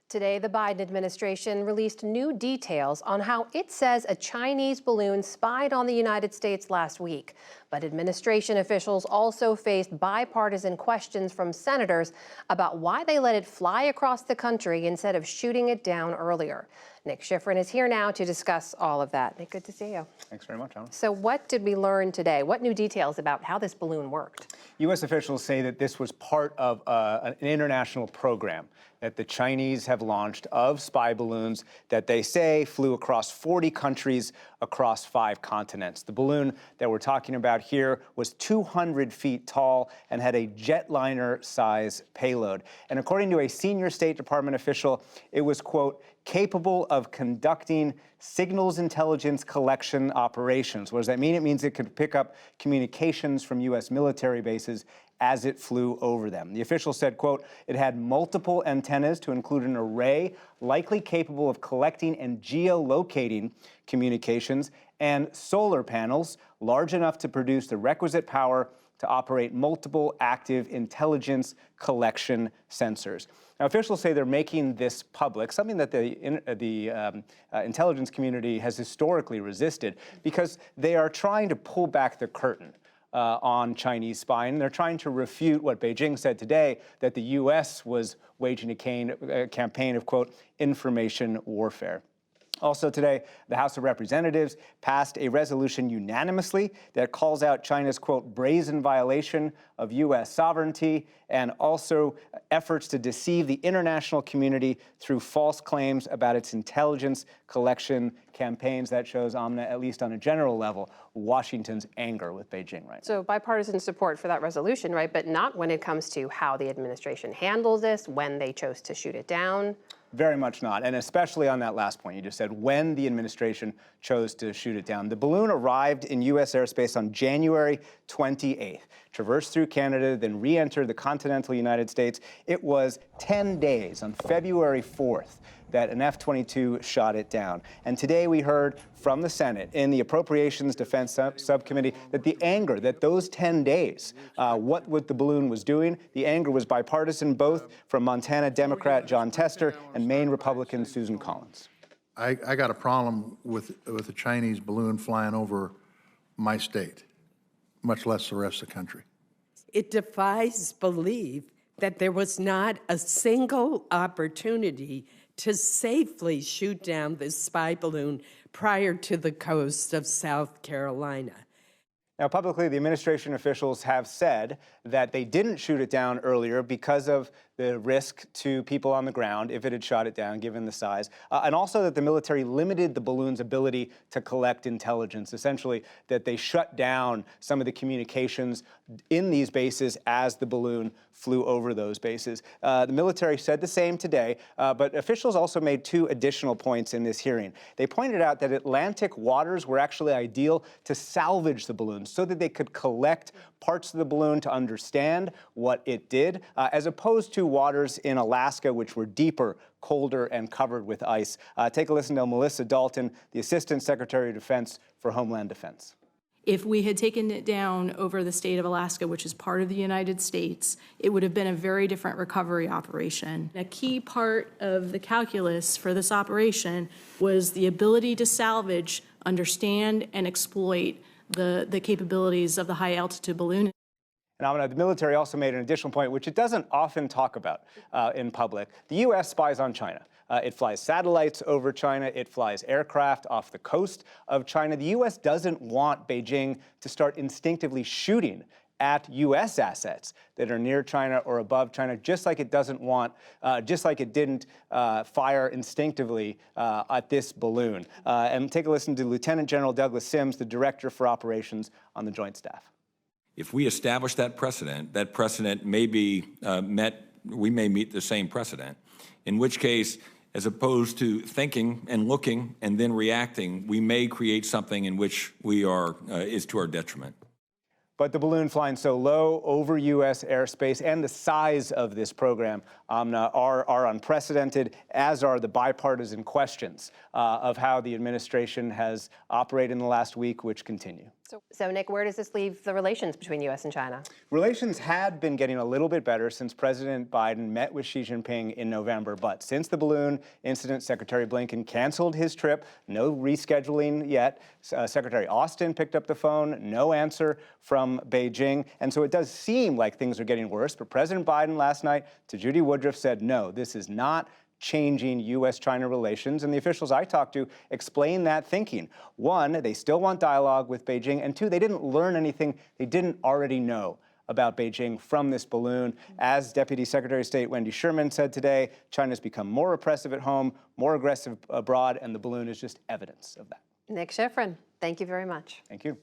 Today, the Biden administration released new details on how it says a Chinese balloon spied on the United States last week. But administration officials also faced bipartisan questions from senators about why they let it fly across the country instead of shooting it down earlier. Nick Schifrin is here now to discuss all of that. Nick, good to see you. Thanks very much, Anna. So what did we learn today? What new details about how this balloon worked? U.S. officials say that this was part of an international program that the Chinese have launched of spy balloons that they say flew across 40 countries across 5 continents. The balloon that we're talking about here was 200 feet tall and had a jetliner-size payload. And according to a senior State Department official, it was, quote, capable of conducting signals intelligence collection operations. What does that mean? It means it could pick up communications from U.S. military bases as it flew over them. The official said, quote, it had multiple antennas to include an array likely capable of collecting and geolocating communications and solar panels large enough to produce the requisite power to operate multiple active intelligence collection sensors. Now, officials say they're making this public, something that the intelligence community has historically resisted, because they are trying to pull back the curtain on Chinese spying. They're trying to refute what Beijing said today, that the U.S. was waging a campaign of, quote, information warfare. Also today, the House of Representatives passed a resolution unanimously that calls out China's, quote, brazen violation of U.S. sovereignty and also efforts to deceive the international community through false claims about its intelligence collection campaigns. That shows, Amna, at least on a general level, Washington's anger with Beijing right now. So bipartisan support for that resolution, right? But not when it comes to how the administration handles this, when they chose to shoot it down. Very much not, and especially on that last point you just said, when the administration chose to shoot it down. The balloon arrived in U.S. airspace on January 28th, traversed through Canada, then re-entered the continental United States. It was 10 days, on February 4th, that an F-22 shot it down. And today we heard from the Senate in the Appropriations Defense Subcommittee that the anger, that those 10 days, what the balloon was doing, the anger was bipartisan, both from Montana Democrat Jon Tester and Maine Republican Susan Collins. I got a problem with a Chinese balloon flying over my state, much less the rest of the country. It defies belief that there was not a single opportunity to safely shoot down this spy balloon prior to the coast of South Carolina. Now, publicly, the administration officials have said that they didn't shoot it down earlier because of the risk to people on the ground if it had shot it down, given the size, and also that the military limited the balloon's ability to collect intelligence, essentially that they shut down some of the communications in these bases as the balloon flew over those bases. The military said the same today, but officials also made 2 additional points in this hearing. They pointed out that Atlantic waters were actually ideal to salvage the balloon so that they could collect parts of the balloon to understand what it did, as opposed to waters in Alaska, which were deeper, colder, and covered with ice. Take a listen to Melissa Dalton, the Assistant Secretary of Defense for Homeland Defense. If we had taken it down over the state of Alaska, which is part of the United States, it would have been a very different recovery operation. A key part of the calculus for this operation was the ability to salvage, understand, and exploit the capabilities of the high-altitude balloon. And the military also made an additional point, which it doesn't often talk about in public. The U.S. spies on China. It flies satellites over China. It flies aircraft off the coast of China. The U.S. doesn't want Beijing to start instinctively shooting at U.S. assets that are near China or above China, just like it doesn't want, just like it didn't fire instinctively at this balloon. And take a listen to Lieutenant General Douglas Sims, the Director for Operations on the Joint Staff. If we establish that precedent may be met, we may meet the same precedent, in which case, as opposed to thinking and looking and then reacting, we may create something in which we are, is to our detriment. But the balloon flying so low over U.S. airspace and the size of this program, Amna, are unprecedented, as are the bipartisan questions of how the administration has operated in the last week, which continue. So, Nick, where does this leave the relations between U.S. and China? Relations had been getting a little bit better since President Biden met with Xi Jinping in November. But since the balloon incident, Secretary Blinken canceled his trip. No rescheduling yet. Secretary Austin picked up the phone. No answer from Beijing. And so it does seem like things are getting worse. But President Biden last night to Judy Woodruff said, no, this is not changing U.S.-China relations, and the officials I talked to explain that thinking. One, they still want dialogue with Beijing, and two, they didn't learn anything they didn't already know about Beijing from this balloon. As Deputy Secretary of State Wendy Sherman said today, China's become more oppressive at home, more aggressive abroad, and the balloon is just evidence of that. Nick Schifrin, thank you very much. Thank you.